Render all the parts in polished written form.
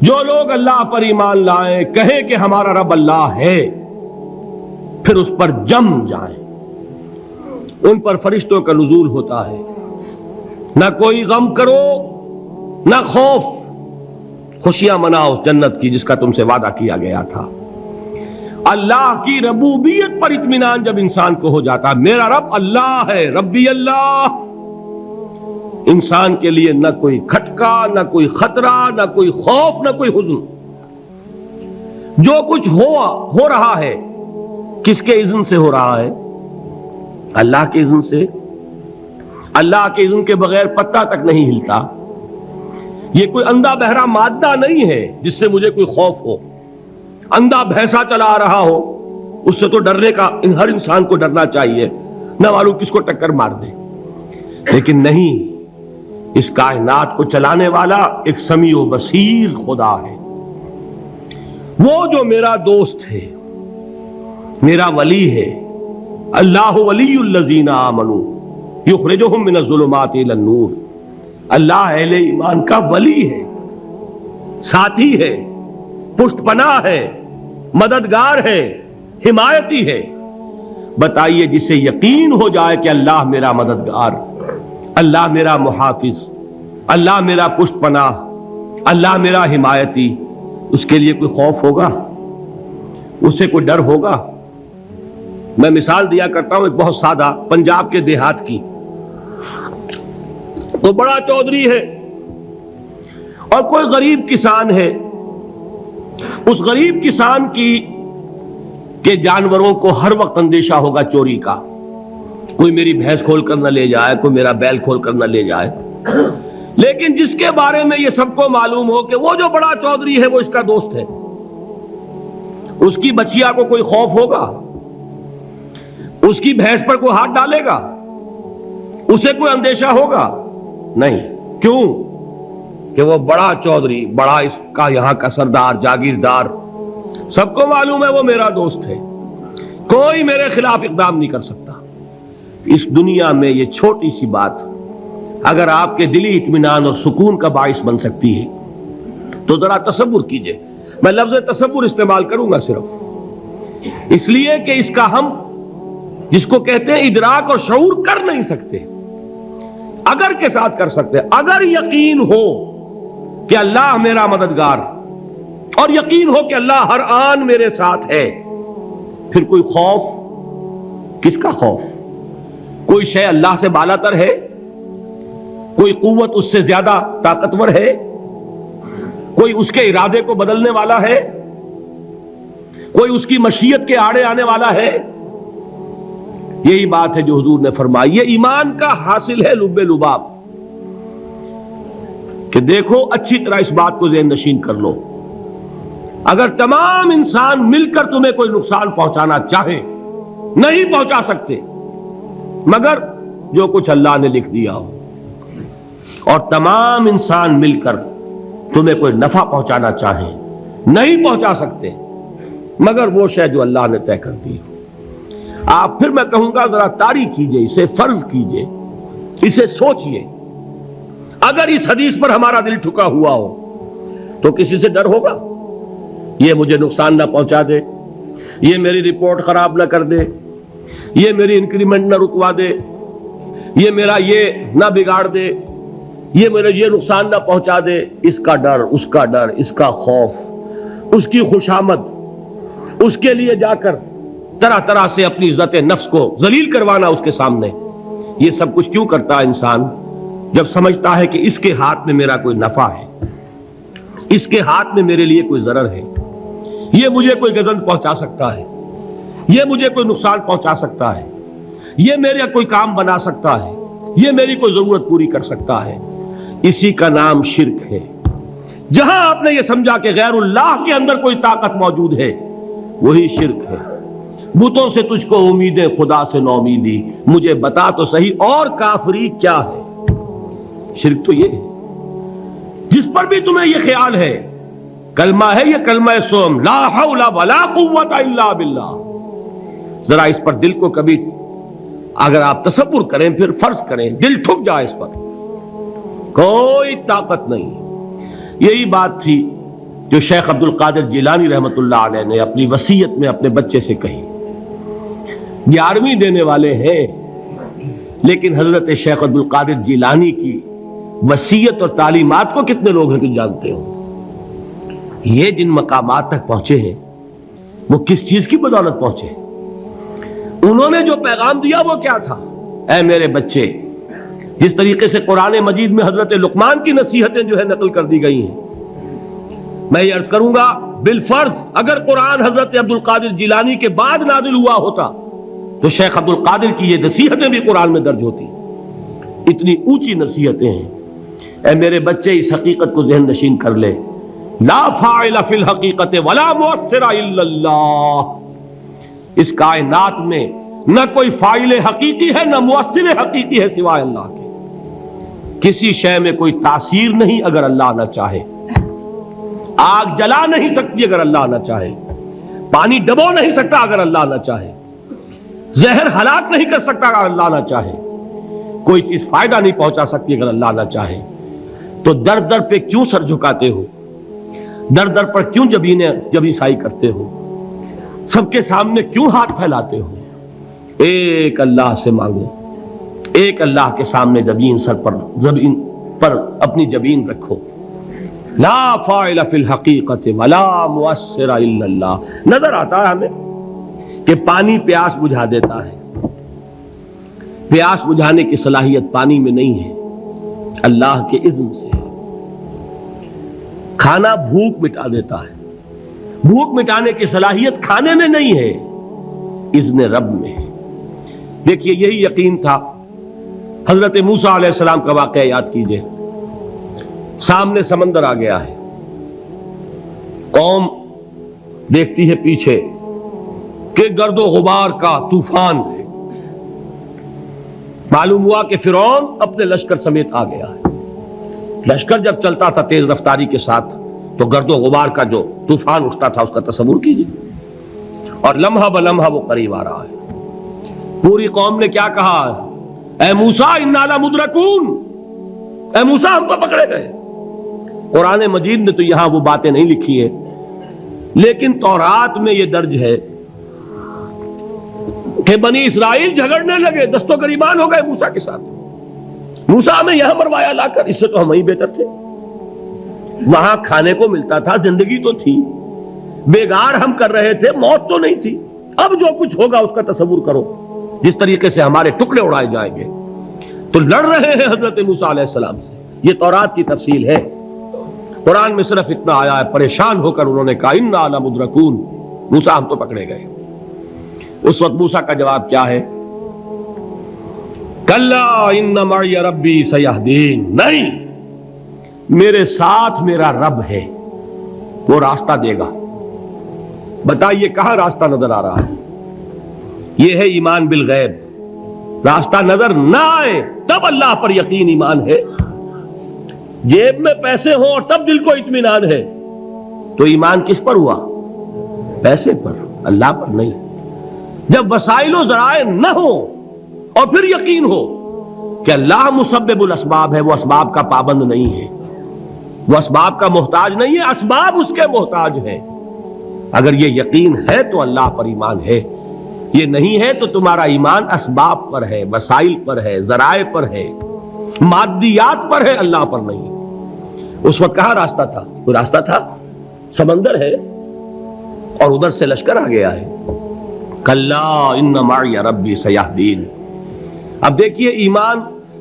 جو لوگ اللہ پر ایمان لائیں، کہیں کہ ہمارا رب اللہ ہے، پھر اس پر جم جائیں، ان پر فرشتوں کا نزول ہوتا ہے۔ نہ کوئی غم کرو نہ خوف، خوشیاں مناؤ جنت کی جس کا تم سے وعدہ کیا گیا تھا۔ اللہ کی ربوبیت پر اطمینان جب انسان کو ہو جاتا، میرا رب اللہ ہے، ربی اللہ، انسان کے لیے نہ کوئی کھٹکا، نہ کوئی خطرہ، نہ کوئی خوف، نہ کوئی حزن۔ جو کچھ ہو رہا ہے کس کے اذن سے ہو رہا ہے؟ اللہ کے اذن سے۔ اللہ کے اذن کے بغیر پتہ تک نہیں ہلتا۔ یہ کوئی اندھا بہرا مادہ نہیں ہے جس سے مجھے کوئی خوف ہو۔ اندھا بھینسا چلا آ رہا ہو اس سے تو ڈرنے کا ہر انسان کو ڈرنا چاہیے، نہ معلوم کس کو ٹکر مار دے۔ لیکن نہیں، اس کائنات کو چلانے والا ایک سمیع و بصیر خدا ہے، وہ جو میرا دوست ہے، میرا ولی ہے۔ اللہ ولی الذین آمنوا یخرجہم من الظلمات الی النور۔ اللہ اہل ایمان کا ولی ہے، ساتھی ہے، پشت پناہ ہے، مددگار ہے، حمایتی ہے۔ بتائیے جسے یقین ہو جائے کہ اللہ میرا مددگار، اللہ میرا محافظ، اللہ میرا پشت پناہ، اللہ میرا حمایتی، اس کے لیے کوئی خوف ہوگا؟ اس سے کوئی ڈر ہوگا؟ میں مثال دیا کرتا ہوں ایک بہت سادہ، پنجاب کے دیہات کی۔ تو بڑا چودھری ہے اور کوئی غریب کسان ہے۔ اس غریب کسان کے جانوروں کو ہر وقت اندیشہ ہوگا چوری کا، کوئی میری بھینس کھول کر نہ لے جائے، کوئی میرا بیل کھول کر نہ لے جائے۔ لیکن جس کے بارے میں یہ سب کو معلوم ہو کہ وہ جو بڑا چودھری ہے وہ اس کا دوست ہے، اس کی بچیا کو کوئی خوف ہوگا؟ اس کی بھینس پر کوئی ہاتھ ڈالے گا؟ اسے کوئی اندیشہ ہوگا؟ نہیں۔ کیوں؟ کہ وہ بڑا چودھری، بڑا اس کا یہاں کا سردار، جاگیردار، سب کو معلوم ہے وہ میرا دوست ہے، کوئی میرے خلاف اقدام نہیں کر سکتا۔ اس دنیا میں یہ چھوٹی سی بات اگر آپ کے دلی اطمینان اور سکون کا باعث بن سکتی ہے تو ذرا تصور کیجئے۔ میں لفظ تصور استعمال کروں گا صرف اس لیے کہ اس کا ہم جس کو کہتے ہیں ادراک اور شعور کر نہیں سکتے، اگر کے ساتھ کر سکتے۔ اگر یقین ہو کہ اللہ میرا مددگار اور یقین ہو کہ اللہ ہر آن میرے ساتھ ہے، پھر کوئی خوف؟ کس کا خوف؟ کوئی شے اللہ سے بالا تر ہے؟ کوئی قوت اس سے زیادہ طاقتور ہے؟ کوئی اس کے ارادے کو بدلنے والا ہے؟ کوئی اس کی مشیت کے آڑے آنے والا ہے؟ یہی بات ہے جو حضور نے فرمائی، یہ ایمان کا حاصل ہے لب لباب، کہ دیکھو اچھی طرح اس بات کو ذہن نشین کر لو، اگر تمام انسان مل کر تمہیں کوئی نقصان پہنچانا چاہے نہیں پہنچا سکتے، مگر جو کچھ اللہ نے لکھ دیا ہو، اور تمام انسان مل کر تمہیں کوئی نفع پہنچانا چاہیں نہیں پہنچا سکتے، مگر وہ شے جو اللہ نے طے کر دی ہو۔ آپ پھر میں کہوں گا ذرا طاری کیجئے، اسے فرض کیجئے، اسے سوچئے۔ اگر اس حدیث پر ہمارا دل ٹھکا ہوا ہو تو کسی سے ڈر ہوگا؟ یہ مجھے نقصان نہ پہنچا دے، یہ میری رپورٹ خراب نہ کر دے، یہ میری انکریمنٹ نہ رکوا دے، یہ میرا یہ نہ بگاڑ دے، یہ میرے یہ نقصان نہ پہنچا دے۔ اس کا ڈر، اس کا ڈر، اس کا خوف، اس کی خوشامد، اس کے لیے جا کر طرح طرح سے اپنی عزت نفس کو ذلیل کروانا اس کے سامنے، یہ سب کچھ کیوں کرتا ہے انسان؟ جب سمجھتا ہے کہ اس کے ہاتھ میں میرا کوئی نفع ہے، اس کے ہاتھ میں میرے لیے کوئی ضرر ہے، یہ مجھے کوئی گزند پہنچا سکتا ہے، یہ مجھے کوئی نقصان پہنچا سکتا ہے، یہ میرا کوئی کام بنا سکتا ہے، یہ میری کوئی ضرورت پوری کر سکتا ہے، اسی کا نام شرک ہے۔ جہاں آپ نے یہ سمجھا کہ غیر اللہ کے اندر کوئی طاقت موجود ہے، وہی شرک ہے۔ بتوں سے تجھ کو امیدیں، خدا سے نو امیدی، مجھے بتا تو صحیح اور کافری کیا ہے؟ شرک تو یہ ہے۔ جس پر بھی تمہیں یہ خیال ہے، کلمہ ہے یہ کلمہ سوم، لا حول ولا قوت الا باللہ، ذرا اس پر دل کو کبھی اگر آپ تصور کریں، پھر فرض کریں، دل ٹھک جائے اس پر، کوئی طاقت نہیں۔ یہی بات تھی جو شیخ عبد القادر جیلانی رحمۃ اللہ علیہ نے اپنی وصیت میں اپنے بچے سے کہی. 11ویں دینے والے ہیں، لیکن حضرت شیخ عبد القادر جیلانی کی وصیت اور تعلیمات کو کتنے لوگ ہیں کہ جانتے ہو؟ یہ جن مقامات تک پہنچے ہیں وہ کس چیز کی بدولت پہنچے؟ انہوں نے جو پیغام دیا وہ کیا تھا؟ اے میرے بچے، جس طریقے سے قرآن مجید میں حضرت لقمان کی نصیحتیں جو ہے نقل کر دی گئی ہیں، میں یہ عرض کروں گا بالفرض اگر قرآن حضرت عبد القادر جیلانی کے بعد نازل ہوا ہوتا تو شیخ عبد القادر کی یہ نصیحتیں بھی قرآن میں درج ہوتی. اتنی اونچی نصیحتیں ہیں. اے میرے بچے، اس حقیقت کو ذہن نشین کر لے، لا فاعل فی الحقیقت ولا مؤثر الا اللہ. اس کائنات میں نہ کوئی فاعل حقیقی ہے نہ مؤثر حقیقی ہے سوائے اللہ کے. کسی شے میں کوئی تاثیر نہیں اگر اللہ نہ چاہے. آگ جلا نہیں سکتی اگر اللہ نہ چاہے. پانی ڈبو نہیں سکتا اگر اللہ نہ چاہے. زہر ہلاک نہیں کر سکتا اگر اللہ نہ چاہے. کوئی چیز فائدہ نہیں پہنچا سکتی اگر اللہ نہ چاہے. تو در در پہ کیوں سر جھکاتے ہو؟ در در پر کیوں جبیں سائی کرتے ہو؟ سب کے سامنے کیوں ہاتھ پھیلاتے ہو؟ ایک اللہ سے مانگو، ایک اللہ کے سامنے زمین پر اپنی جبین رکھو. لا فاعل فی الحقیقت ولا مؤثر الا اللہ. نظر آتا ہے ہمیں کہ پانی پیاس بجھا دیتا ہے. پیاس بجھانے کی صلاحیت پانی میں نہیں ہے، اللہ کے اذن سے. کھانا بھوک مٹا دیتا ہے، بھوک مٹانے کی صلاحیت کھانے میں نہیں ہے، اذن رب میں ہے. دیکھیے یہی یقین تھا. حضرت موسیٰ علیہ السلام کا واقعہ یاد کیجئے. سامنے سمندر آ گیا ہے، قوم دیکھتی ہے پیچھے کہ گرد و غبار کا طوفان ہے. معلوم ہوا کہ فرعون اپنے لشکر سمیت آ گیا ہے. لشکر جب چلتا تھا تیز رفتاری کے ساتھ تو گرد و غبار کا جو طوفان اٹھتا تھا اس کا تصور کیجیے. اور لمحہ بلمحہ وہ قریب آ رہا ہے. پوری قوم نے کیا کہا؟ اے موسیٰ انا لمدرکون، اے موسیٰ ہم تو پکڑے گئے. قرآن مجید نے تو یہاں وہ باتیں نہیں لکھی ہیں، لیکن تورات میں یہ درج ہے کہ بنی اسرائیل جھگڑنے لگے، دست و گریبان ہو گئے موسیٰ کے ساتھ. موسیٰ ہمیں یہاں مروایا لا کر، اس سے تو ہم ہی بہتر تھے. وہاں کھانے کو ملتا تھا، زندگی تو تھی، بیگار ہم کر رہے تھے، موت تو نہیں تھی. اب جو کچھ ہوگا اس کا تصور کرو، جس طریقے سے ہمارے ٹکڑے اڑائے جائیں گے. تو لڑ رہے ہیں حضرت موسیٰ علیہ السلام سے. یہ تورات کی تفصیل ہے. قرآن میں صرف اتنا آیا ہے، پریشان ہو کر انہوں نے کہا انا لمدرکون، موسیٰ ہم تو پکڑے گئے. اس وقت موسیٰ کا جواب کیا ہے؟ کلا ان معی ربی سیہدین. نہیں، میرے ساتھ میرا رب ہے، وہ راستہ دے گا. بتائیے کہاں راستہ نظر آ رہا ہے؟ یہ ہے ایمان بالغیب. راستہ نظر نہ آئے تب اللہ پر یقین ایمان ہے. جیب میں پیسے ہوں اور تب دل کو اطمینان ہے تو ایمان کس پر ہوا؟ پیسے پر، اللہ پر نہیں. جب وسائل و ذرائع نہ ہو اور پھر یقین ہو کہ اللہ مسبب الاسباب ہے، وہ اسباب کا پابند نہیں ہے، وہ اسباب کا محتاج نہیں ہے، اسباب اس کے محتاج ہے. اگر یہ یقین ہے تو اللہ پر ایمان ہے. یہ نہیں ہے تو تمہارا ایمان اسباب پر ہے، وسائل پر ہے، ذرائع پر ہے، مادیات پر ہے، اللہ پر نہیں. اس وقت کہاں راستہ تھا؟ کوئی راستہ تھا؟ سمندر ہے اور ادھر سے لشکر آ گیا ہے. کلا ان معی ربی سیہدین. اب دیکھیے ایمان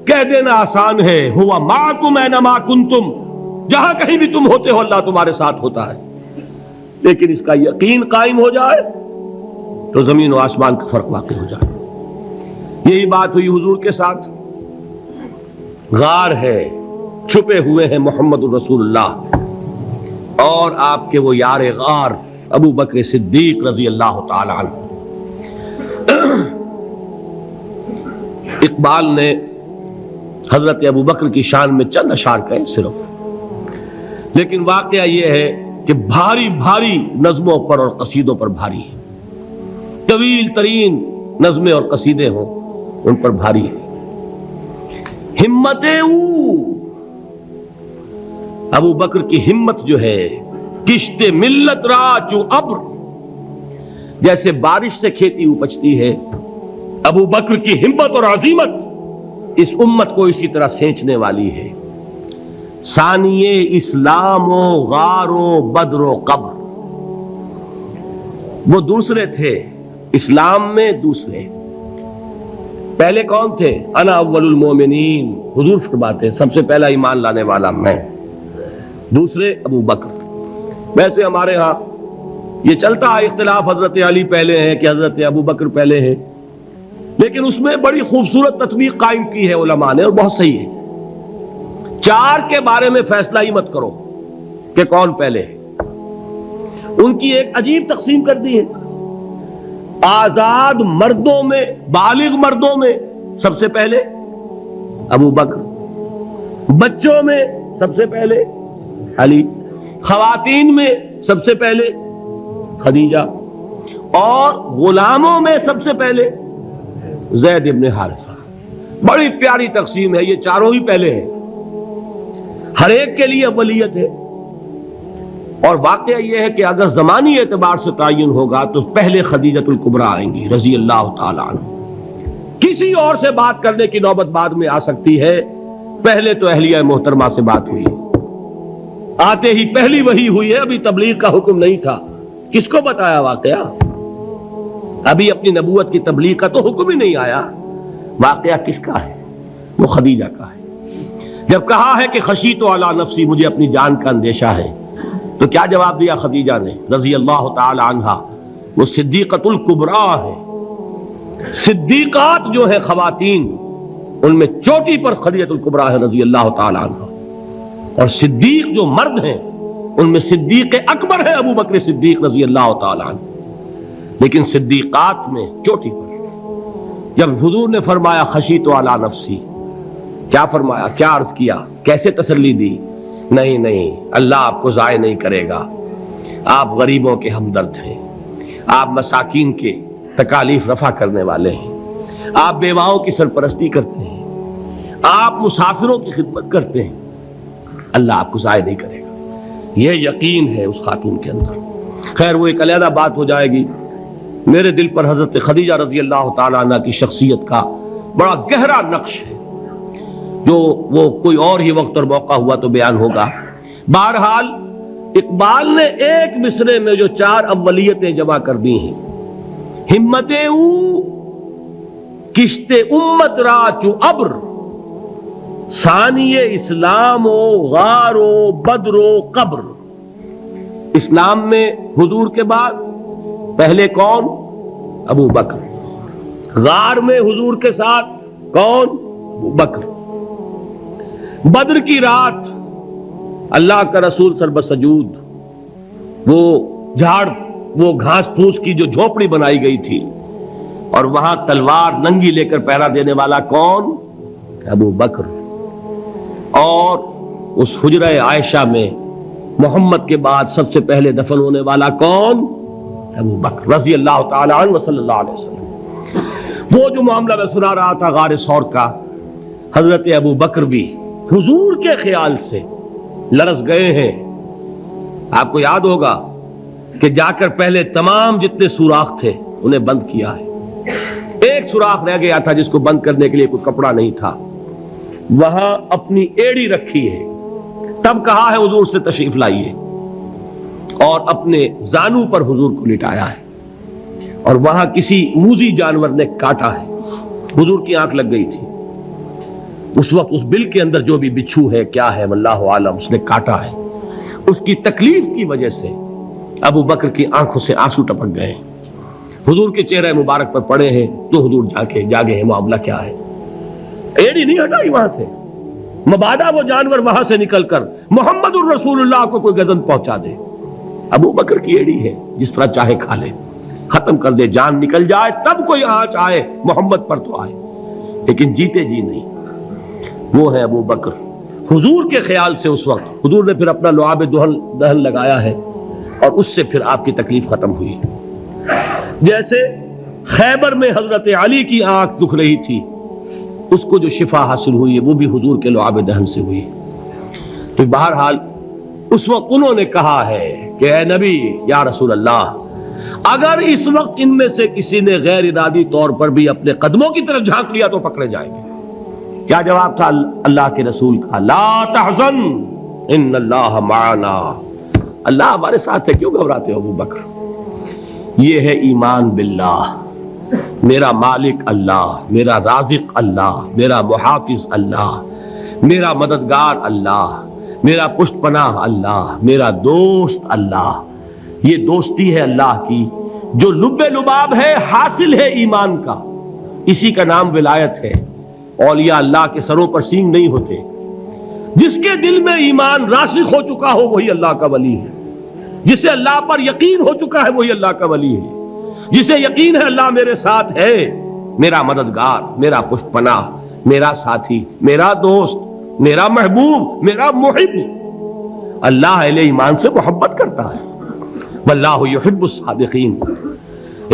کہہ دینا آسان ہے، ہوا معکم اینما کنتم، جہاں کہیں بھی تم ہوتے ہو اللہ تمہارے ساتھ ہوتا ہے. لیکن اس کا یقین قائم ہو جائے تو زمین و آسمان کا فرق واقع ہو جائے. یہی بات ہوئی حضور کے ساتھ. غار ہے، چھپے ہوئے ہیں محمد الرسول اللہ اور آپ کے وہ یار غار ابو بکر صدیق رضی اللہ تعالی عنہ. اقبال نے حضرت ابو بکر کی شان میں چند اشعار کہے صرف، لیکن واقعہ یہ ہے کہ بھاری بھاری نظموں پر اور قصیدوں پر بھاری ہے. طویل ترین نظمیں اور قصیدے ہوں ان پر بھاری ہے. ہمت ابو بکر کی ہمت جو ہے کشت ملت را چو ابر، جیسے بارش سے کھیتی اپجتی ہے، ابو بکر کی ہمت اور عزیمت اس امت کو اسی طرح سینچنے والی ہے۔ ثانیے اسلام و غار و بدر و قبر، وہ دوسرے تھے اسلام میں، دوسرے پہلے کون تھے؟ انا اول المومنین، حضور فرماتے ہیں سب سے پہلا ایمان لانے والا میں، دوسرے ابو بکر۔ ویسے ہمارے ہاں یہ چلتا ہے اختلاف، حضرت علی پہلے ہیں کہ حضرت ابو بکر پہلے ہیں، لیکن اس میں بڑی خوبصورت تطبیق قائم کی ہے علماء نے، اور بہت صحیح ہے۔ چار کے بارے میں فیصلہ ہی مت کرو کہ کون پہلے ہے، ان کی ایک عجیب تقسیم کر دی ہے۔ آزاد مردوں میں، بالغ مردوں میں سب سے پہلے ابو بکر، بچوں میں سب سے پہلے علی، خواتین میں سب سے پہلے خدیجہ، اور غلاموں میں سب سے پہلے زید ابن حارثہ۔ بڑی پیاری تقسیم ہے، یہ چاروں ہی پہلے ہیں، ہر ایک کے لیے اولیت ہے۔ اور واقعہ یہ ہے کہ اگر زمانی اعتبار سے تعین ہوگا تو پہلے خدیجۃ الکبریٰ آئیں گی رضی اللہ تعالی عنہ، کسی اور سے بات کرنے کی نوبت بعد میں آ سکتی ہے، پہلے تو اہلیہ محترمہ سے بات ہوئی، آتے ہی پہلی وحی ہوئی ہے، ابھی تبلیغ کا حکم نہیں تھا، کس کو بتایا واقعہ؟ ابھی اپنی نبوت کی تبلیغ کا تو حکم ہی نہیں آیا، واقعہ کس کا ہے؟ وہ خدیجہ کا ہے۔ جب کہا ہے کہ خشیت علی نفسی، مجھے اپنی جان کا اندیشہ ہے، تو کیا جواب دیا خدیجہ نے رضی اللہ تعالی عنہا؟ وہ صدیقۃ الکبریٰ ہے۔ صدیقات جو ہے خواتین، ان میں چوٹی پر خدیجۃ الکبریٰ ہے رضی اللہ تعالی عنہا، اور صدیق جو مرد ہیں ان میں صدیق اکبر ہے ابو بکر صدیق رضی اللہ تعالی عنہ، لیکن صدیقات میں چوٹی پر۔ جب حضور نے فرمایا خشیت علی نفسی، کیا فرمایا؟ کیا عرض کیا؟ کیسے تسلی دی؟ نہیں نہیں، اللہ آپ کو ضائع نہیں کرے گا، آپ غریبوں کے ہمدرد ہیں، آپ مساکین کے تکالیف رفع کرنے والے ہیں، آپ بیواؤں کی سرپرستی کرتے ہیں، آپ مسافروں کی خدمت کرتے ہیں، اللہ آپ کو ضائع نہیں کرے گا، یہ یقین ہے اس خاتون کے اندر۔ خیر وہ ایک علیحدہ بات ہو جائے گی۔ میرے دل پر حضرت خدیجہ رضی اللہ تعالیٰ عنہ کی شخصیت کا بڑا گہرا نقش ہے، جو وہ کوئی اور ہی وقت اور موقع ہوا تو بیان ہوگا۔ بہرحال اقبال نے ایک مصرے میں جو چار اولیتیں جمع کر دی ہیں، ہمتیں او کشت امت را چو ابر، ثانی اسلام و غار و بدر و قبر۔ اسلام میں حضور کے بعد پہلے کون؟ ابو بکر۔ غار میں حضور کے ساتھ کون؟ ابو بکر۔ بدر کی رات اللہ کا رسول سربسجود، وہ گھاس پھوس کی جو جھوپڑی بنائی گئی تھی، اور وہاں تلوار ننگی لے کر پہرا دینے والا کون؟ ابو بکر۔ اور اس حجرہ عائشہ میں محمد کے بعد سب سے پہلے دفن ہونے والا کون؟ ابو بکر رضی اللہ تعالی عنہ وصلی اللہ علیہ وسلم۔ وہ جو معاملہ میں سنا رہا تھا غار ثور کا، حضرت ابو بکر بھی حضور کے خیال سے لرز گئے ہیں۔ آپ کو یاد ہوگا کہ جا کر پہلے تمام جتنے سوراخ تھے انہیں بند کیا ہے، ایک سوراخ رہ گیا تھا جس کو بند کرنے کے لیے کوئی کپڑا نہیں تھا، وہاں اپنی ایڑی رکھی ہے، تب کہا ہے حضور سے تشریف لائیے، اور اپنے زانو پر حضور کو لٹایا ہے، اور وہاں کسی موذی جانور نے کاٹا ہے، حضور کی آنکھ لگ گئی تھی، اس وقت اس بل کے اندر جو بھی بچھو ہے کیا ہے واللہ عالم، اس نے کاٹا ہے، اس کی تکلیف کی وجہ سے ابو بکر کی آنکھوں سے آنسو ٹپک گئے ہیں، حضور کے چہرے مبارک پر پڑے ہیں، تو حضور جاگے ہیں، معاملہ کیا ہے؟ ایڑی نہیں ہٹائی وہاں سے، مبادا وہ جانور وہاں سے نکل کر محمد الرسول اللہ کو کوئی گزن پہنچا دے، ابو بکر کی ایڑی ہے، جس طرح چاہے کھا لے، ختم کر دے، جان نکل جائے تب کوئی آنچ آئے محمد پر تو آئے، لیکن جیتے جی نہیں۔ وہ ہے ابو بکر حضور کے خیال سے۔ اس وقت حضور نے پھر اپنا لعاب دہن لگایا ہے، اور اس سے پھر آپ کی تکلیف ختم ہوئی۔ جیسے خیبر میں حضرت علی کی آنکھ دکھ رہی تھی، اس کو جو شفا حاصل ہوئی ہے وہ بھی حضور کے لعاب دہن سے ہوئی۔ تو بہرحال اس وقت انہوں نے کہا ہے کہ اے نبی یا رسول اللہ، اگر اس وقت ان میں سے کسی نے غیر ارادی طور پر بھی اپنے قدموں کی طرف جھانک لیا تو پکڑے جائیں گے۔ کیا جواب تھا اللہ کے رسول کا؟ لا تحزن ان اللہ معنا، اللہ ہمارے ساتھ ہے، کیوں گھبراتے ہو ابو بکر؟ یہ ہے ایمان باللہ، میرا مالک اللہ، میرا رازق اللہ، میرا محافظ اللہ، میرا مددگار اللہ، میرا پشت پناہ اللہ، میرا دوست اللہ۔ یہ دوستی ہے اللہ کی جو لب لباب ہے، حاصل ہے ایمان کا، اسی کا نام ولایت ہے۔ اولیاء اللہ کے سروں پر سینگ نہیں ہوتے، جس کے دل میں ایمان راسخ ہو چکا ہو وہی اللہ کا ولی ہے، جسے اللہ پر یقین ہو چکا ہے وہی اللہ کا ولی ہے، جسے یقین ہے اللہ میرے ساتھ ہے، میرا مددگار، میرا پشت پناہ، میرا ساتھی، میرا دوست، میرا محبوب، میرا محب۔ اللہ اہل ایمان سے محبت کرتا ہے۔ واللہ یحب الصادقین،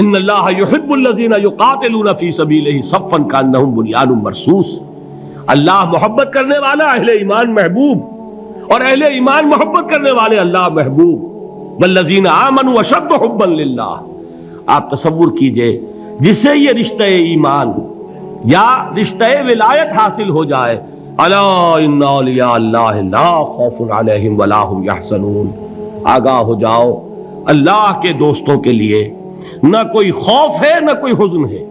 ان اللہ یحب الذین یقاتلون فی سبیلہ صفا کانہم بنیان مرصوص۔ اللہ محبت کرنے والا، اہل ایمان محبوب، اور اہل ایمان محبت کرنے والے اللہ محبوب۔ والذین آمنوا اشد حبا للہ۔ آپ تصور کیجئے جسے یہ رشتہ ایمان یا رشتہ ولایت حاصل ہو جائے، الا ان اولیاء اللہ لا خوف علیہم ولا هم یحزنون، آگاہ ہو جاؤ، اللہ کے دوستوں کے لیے نہ کوئی خوف ہے نہ کوئی حزن ہے۔